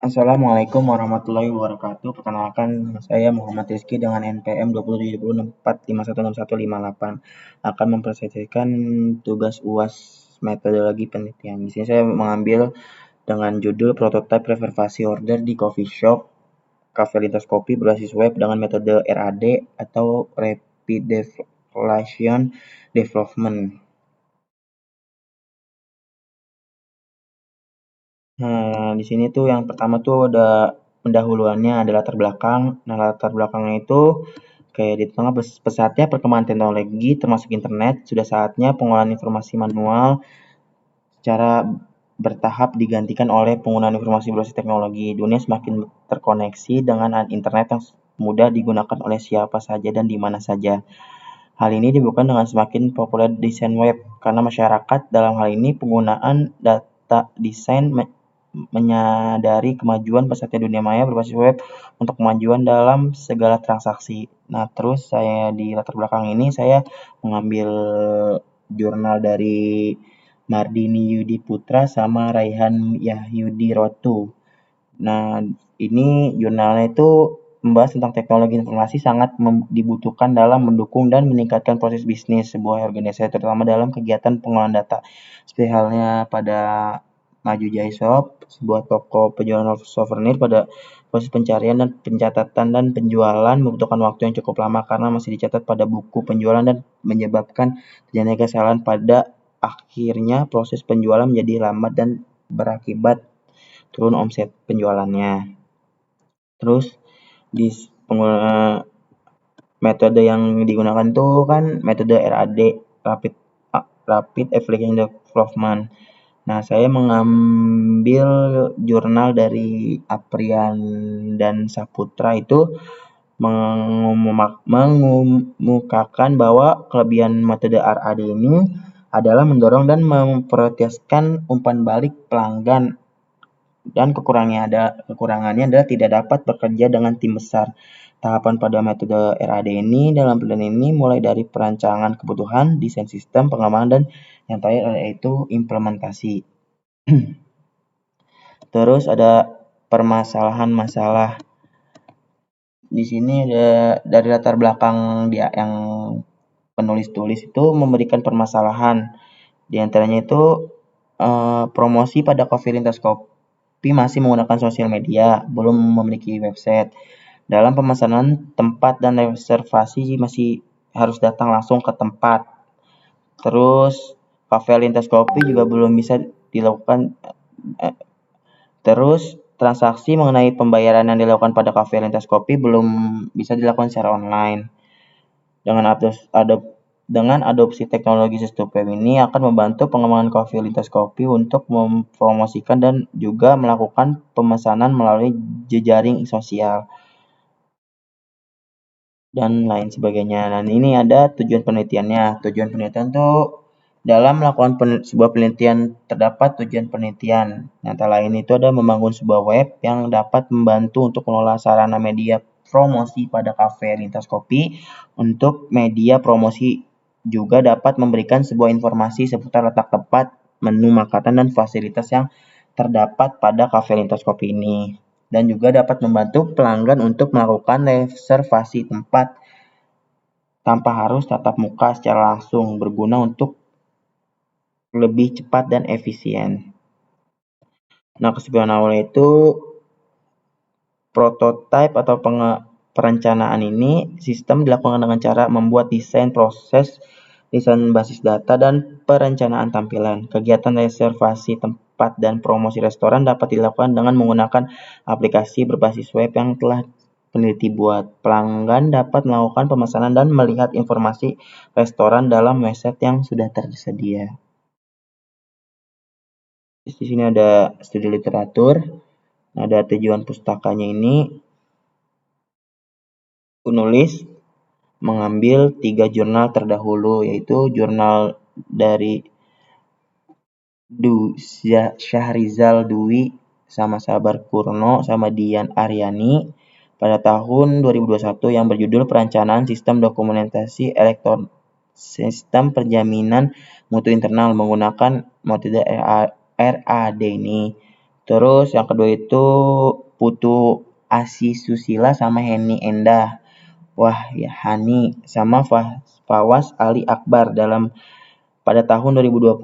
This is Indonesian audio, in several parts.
Assalamualaikum warahmatullahi wabarakatuh. Perkenalkan, saya Muhammad Rizky dengan NPM 27764516158 akan mempresentasikan tugas UAS metodologi penelitian. Di sini saya mengambil dengan judul prototype reservasi order di coffee shop cafe lintas kopi berbasis web dengan metode RAD atau Rapid Relation Development. Nah, di sini tuh yang pertama tuh ada pendahuluannya, ada latar belakang. Nah, latar belakangnya itu kayak di tengah pesatnya perkembangan teknologi termasuk internet, sudah saatnya pengolahan informasi manual secara bertahap digantikan oleh penggunaan informasi berbasis teknologi. Dunia semakin terkoneksi dengan internet yang mudah digunakan oleh siapa saja dan di mana saja. Hal ini dibuktikan dengan semakin populer desain web karena masyarakat dalam hal ini penggunaan data desain menyadari kemajuan pesatnya dunia maya berbasis web untuk kemajuan dalam segala transaksi. Nah, terus saya di latar belakang ini saya mengambil jurnal dari Mardini Yudi Putra sama Raihan Yahyudi Rotu. Nah, ini jurnalnya itu membahas tentang teknologi informasi sangat dibutuhkan dalam mendukung dan meningkatkan proses bisnis sebuah organisasi, terutama dalam kegiatan pengolahan data. Seperti halnya pada Maju Jai Shop, sebuah toko penjualan souvenir. Pada proses pencarian dan pencatatan dan penjualan membutuhkan waktu yang cukup lama karena masih dicatat pada buku penjualan dan menyebabkan terjadinya kesalahan. Pada akhirnya proses penjualan menjadi lambat dan berakibat turun omset penjualannya. Terus di metode yang digunakan itu kan metode RAD, Rapid Application Development. Nah, saya mengambil jurnal dari Aprian dan Saputra itu mengemukakan bahwa kelebihan metode RAD ini adalah mendorong dan memprioritaskan umpan balik pelanggan, dan kekurangannya adalah tidak dapat bekerja dengan tim besar. Tahapan pada metode RAD ini dalam penelitian ini mulai dari perancangan kebutuhan, desain sistem, pengembangan, dan yang terakhir yaitu implementasi. Terus ada permasalahan masalah. Di sini ada dari latar belakang dia yang penulis tulis itu memberikan permasalahan. Di antaranya itu promosi pada coffee lintas kopi masih menggunakan sosial media, belum memiliki website. Dalam pemesanan tempat dan reservasi masih harus datang langsung ke tempat. Terus cafe lintas kopi juga belum bisa dilakukan. Terus transaksi mengenai pembayaran yang dilakukan pada cafe lintas kopi belum bisa dilakukan secara online. Dengan adopsi teknologi sistem web ini akan membantu pengembangan cafe lintas kopi untuk mempromosikan dan juga melakukan pemesanan melalui jejaring sosial dan lain sebagainya. Dan ini ada tujuan penelitiannya. Tujuan penelitian itu dalam melakukan sebuah penelitian terdapat tujuan penelitian. Antara lain itu ada membangun sebuah web yang dapat membantu untuk mengelola sarana media promosi pada kafe lintas kopi. Untuk media promosi juga dapat memberikan sebuah informasi seputar letak tempat, menu makanan, dan fasilitas yang terdapat pada kafe lintas kopi ini. Dan juga dapat membantu pelanggan untuk melakukan reservasi tempat tanpa harus tatap muka secara langsung, berguna untuk lebih cepat dan efisien. Nah, kesimpulan awal itu prototype atau perencanaan ini sistem dilakukan dengan cara membuat desain basis data dan perencanaan tampilan. Kegiatan reservasi tempat dan promosi restoran dapat dilakukan dengan menggunakan aplikasi berbasis web yang telah peneliti buat. Pelanggan dapat melakukan pemesanan dan melihat informasi restoran dalam website yang sudah tersedia. Di sini ada studi literatur, ada tujuan pustakanya ini. Penulis mengambil 3 jurnal terdahulu, yaitu jurnal dari Syahrizal Dwi sama Sabar Kurno sama Dian Aryani pada tahun 2021 yang berjudul Perencanaan Sistem Dokumentasi Elektronik Sistem Penjaminan Mutu Internal menggunakan metode RAD ini. Terus yang kedua itu Putu Asisusila sama Henny Endah. Wah, ya Hani sama Fawaz Ali Akbar pada tahun 2020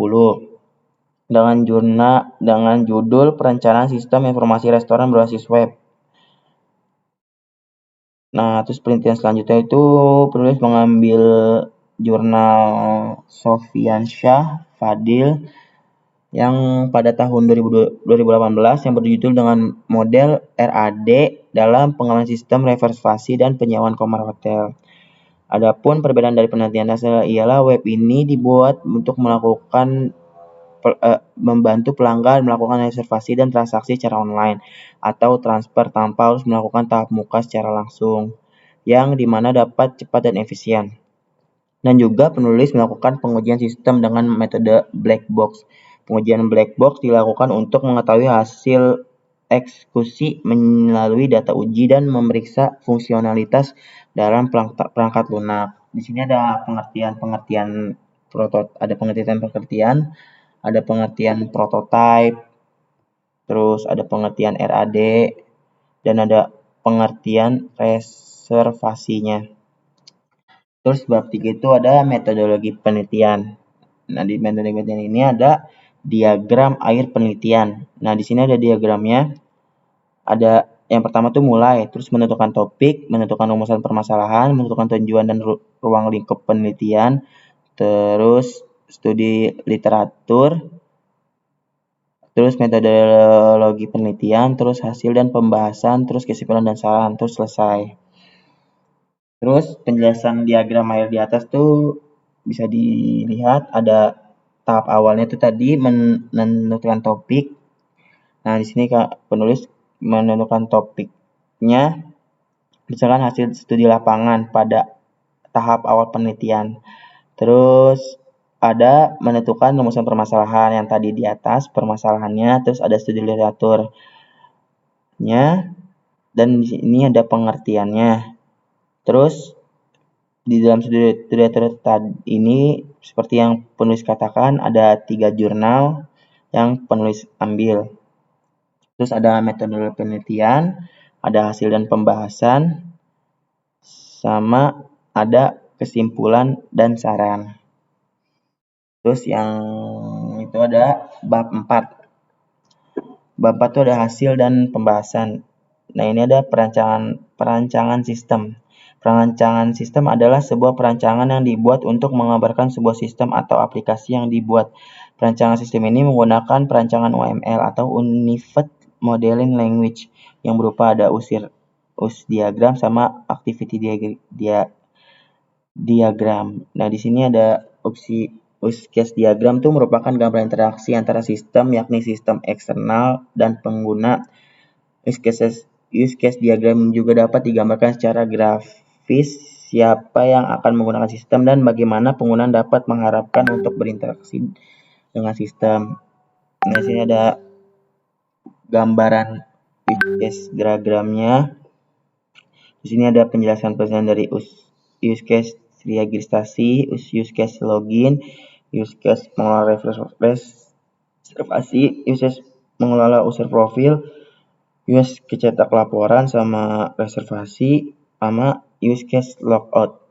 dengan judul Perencanaan Sistem Informasi Restoran Berbasis Web. Nah, terus penelitian selanjutnya itu penulis mengambil jurnal Sofiansyah Fadil yang pada tahun 2018 yang berjudul dengan model RAD dalam pengembangan sistem reservasi dan penyewaan kamar hotel. Adapun perbedaan dari penelitian hasil ialah web ini dibuat untuk membantu pelanggan melakukan reservasi dan transaksi secara online atau transfer tanpa harus melakukan tahap muka secara langsung, yang dimana dapat cepat dan efisien. Dan juga penulis melakukan pengujian sistem dengan metode black box. Pengujian black box dilakukan untuk mengetahui hasil eksekusi melalui data uji dan memeriksa fungsionalitas dalam perangkat lunak. Di sini ada pengertian prototype, terus ada pengertian RAD, dan ada pengertian reservasinya. Terus bab 3 itu ada metodologi penelitian. Nah, di metodologi penelitian ini ada diagram air penelitian. Nah, di sini ada diagramnya. Ada yang pertama tuh mulai, terus menentukan topik, menentukan rumusan permasalahan, menentukan tujuan dan ruang lingkup penelitian, terus studi literatur, terus metodologi penelitian, terus hasil dan pembahasan, terus kesimpulan dan saran, terus selesai. Terus penjelasan diagram air di atas tuh bisa dilihat ada tahap awalnya tuh tadi menentukan topik. Nah, di sini penulis menentukan topiknya misalkan hasil studi lapangan pada tahap awal penelitian. Terus ada menentukan rumusan permasalahan yang tadi di atas permasalahannya, terus ada studi literaturnya, dan di sini ada pengertiannya. Terus di dalam studi literatur tadi ini seperti yang penulis katakan ada 3 jurnal yang penulis ambil. Terus ada metode penelitian, ada hasil dan pembahasan, sama ada kesimpulan dan saran. Terus yang itu ada bab 4. Bab 4 itu ada hasil dan pembahasan. Nah, ini ada perancangan sistem. Perancangan sistem adalah sebuah perancangan yang dibuat untuk menggambarkan sebuah sistem atau aplikasi yang dibuat. Perancangan sistem ini menggunakan perancangan UML atau Unified Modeling Language yang berupa ada us diagram sama activity diagram. Nah, di sini ada use case diagram itu merupakan gambar interaksi antara sistem, yakni sistem eksternal dan pengguna. Use case diagram juga dapat digambarkan secara grafis siapa yang akan menggunakan sistem dan bagaimana pengguna dapat mengharapkan untuk berinteraksi dengan sistem. Nah, di sini ada gambaran use case diagramnya. Di sini ada penjelasan dari use case registrasi, use case login, use case mengelola reservasi, use case mengelola user profil, use case cetak laporan sama reservasi, sama use case logout.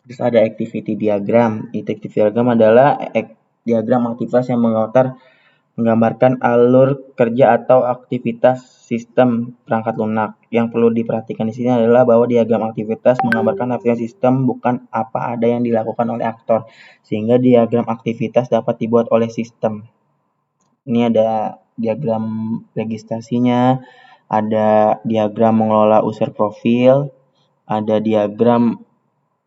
Terus ada activity diagram. Activity diagram adalah diagram aktivitas yang menggambarkan alur kerja atau aktivitas sistem perangkat lunak. Yang perlu diperhatikan di sini adalah bahwa diagram aktivitas menggambarkan aktivitas sistem, bukan apa ada yang dilakukan oleh aktor, sehingga diagram aktivitas dapat dibuat oleh sistem. Ini ada diagram registrasinya, ada diagram mengelola user profil, ada diagram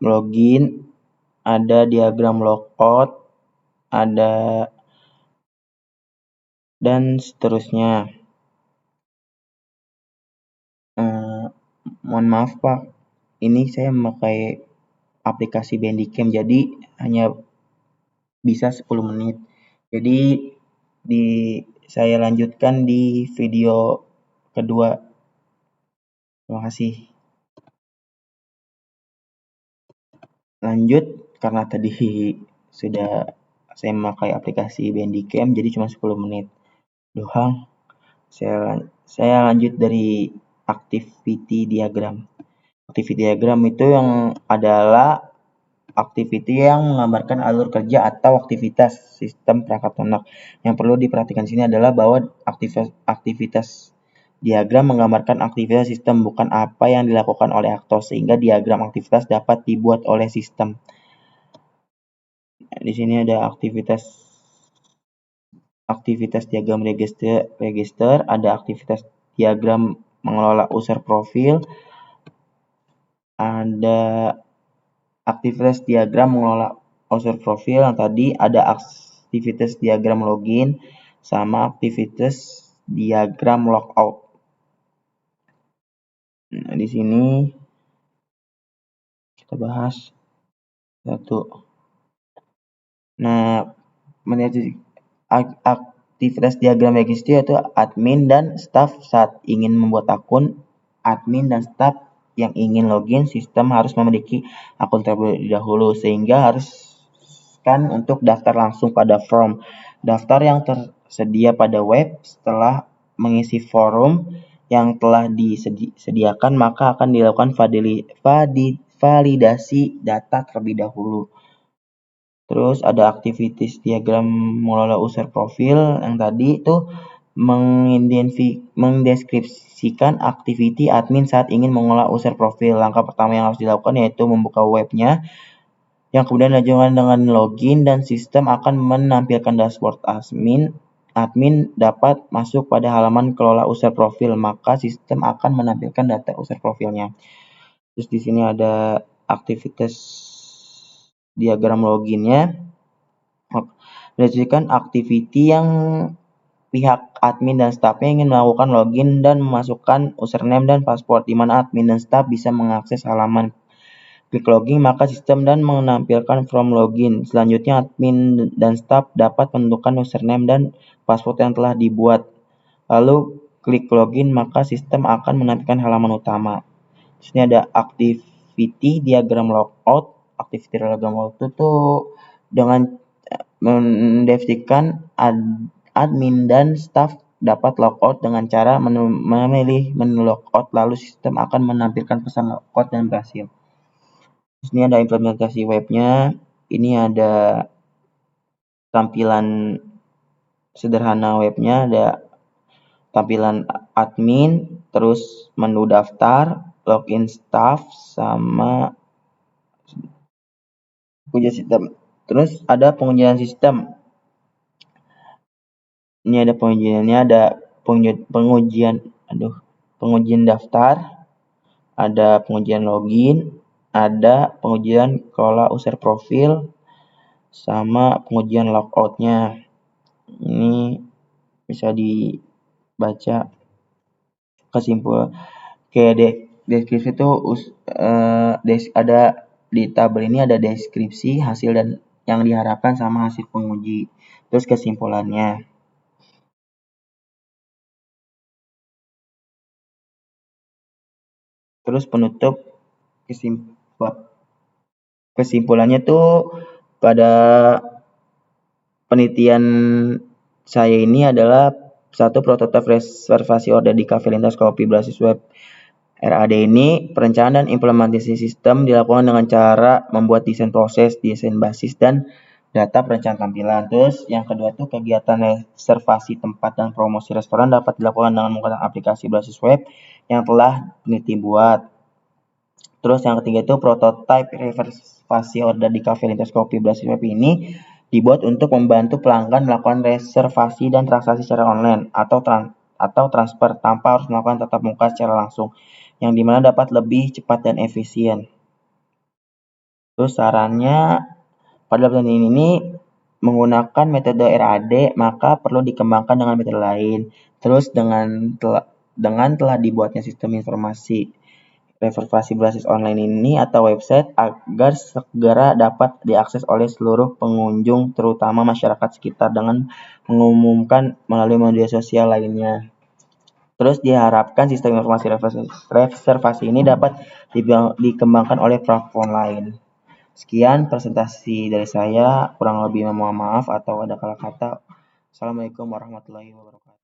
login, ada diagram logout, ada dan seterusnya. Mohon maaf Pak, ini saya memakai aplikasi Bandicam, jadi hanya bisa 10 menit. Jadi saya lanjutkan di video kedua. Terima kasih. Lanjut, karena tadi sudah saya memakai aplikasi Bandicam, jadi cuma 10 menit doang. Saya lanjut dari activity diagram. Activity diagram itu yang adalah activity yang menggambarkan alur kerja atau aktivitas sistem perangkat lunak. Yang perlu diperhatikan di sini adalah bahwa aktivitas diagram menggambarkan aktivitas sistem, bukan apa yang dilakukan oleh aktor, sehingga diagram aktivitas dapat dibuat oleh sistem. Di sini ada aktivitas diagram register, ada aktivitas diagram mengelola user profil, ada aktivitas diagram mengelola user profil yang tadi, ada aktivitas diagram login, sama aktivitas diagram logout. Nah, di sini kita bahas satu. Nah, aktivitas diagram register yaitu admin dan staff saat ingin membuat akun. Admin dan staff yang ingin login sistem harus memiliki akun terlebih dahulu, sehingga harus kan untuk daftar langsung pada form daftar yang tersedia pada web. Setelah mengisi forum yang telah disediakan, maka akan dilakukan validasi data terlebih dahulu. Terus ada aktivitas diagram mengelola user profil yang tadi itu mendeskripsikan aktiviti admin saat ingin mengolah user profil. Langkah pertama yang harus dilakukan yaitu membuka webnya, yang kemudian dilanjutkan dengan login, dan sistem akan menampilkan dashboard admin dapat masuk pada halaman kelola user profil, maka sistem akan menampilkan data user profilnya. Terus di sini ada aktivitas diagram loginnya, berdasarkan aktiviti yang pihak admin dan staffnya ingin melakukan login dan memasukkan username dan password, di mana admin dan staff bisa mengakses halaman. Klik login, maka sistem dan menampilkan form login. Selanjutnya, admin dan staff dapat menentukan username dan password yang telah dibuat. Lalu klik login, maka sistem akan menampilkan halaman utama. Di sini ada activity diagram logout. Activity diagram logout itu dengan mendefinisikan admin dan staff dapat logout dengan cara memilih menu logout, lalu sistem akan menampilkan pesan logout dan berhasil. Di sini ada implementasi webnya. Ini ada tampilan sederhana webnya, ada tampilan admin, terus menu daftar, login staff, sama pengujian sistem. Terus ada pengujian sistem. Ini ada pengujiannya, ada pengujian daftar, ada pengujian login, ada pengujian kelola user profil, sama pengujian logoutnya. Ini bisa dibaca kesimpulan. Kayak deskripsi itu ada di tabel ini, ada deskripsi hasil dan yang diharapkan sama hasil penguji. Terus kesimpulannya. Terus penutup kesimpulannya tuh pada penelitian saya ini adalah satu, prototipe reservasi order di Cafe Lintas Kopi berbasis web RAD ini, perencanaan dan implementasi sistem dilakukan dengan cara membuat desain proses, desain basis, dan data perencanaan tampilan. Terus yang kedua tuh kegiatan reservasi tempat dan promosi restoran dapat dilakukan dengan menggunakan aplikasi berbasis web yang telah peneliti buat. Terus yang ketiga itu prototipe reservasi order di Cafe Lintas Kopi berbasis web ini dibuat untuk membantu pelanggan melakukan reservasi dan transaksi secara online atau transfer tanpa harus melakukan tatap muka secara langsung, yang dimana dapat lebih cepat dan efisien. Terus sarannya pada penelitian ini menggunakan metode RAD, maka perlu dikembangkan dengan metode lain. Terus dengan telah dibuatnya sistem informasi reservasi berbasis online ini atau website agar segera dapat diakses oleh seluruh pengunjung, terutama masyarakat sekitar, dengan mengumumkan melalui media sosial lainnya. Terus diharapkan sistem informasi reservasi ini dapat dikembangkan oleh platform lain. Sekian presentasi dari saya, kurang lebih mohon maaf atau ada salah kata. Assalamualaikum warahmatullahi wabarakatuh.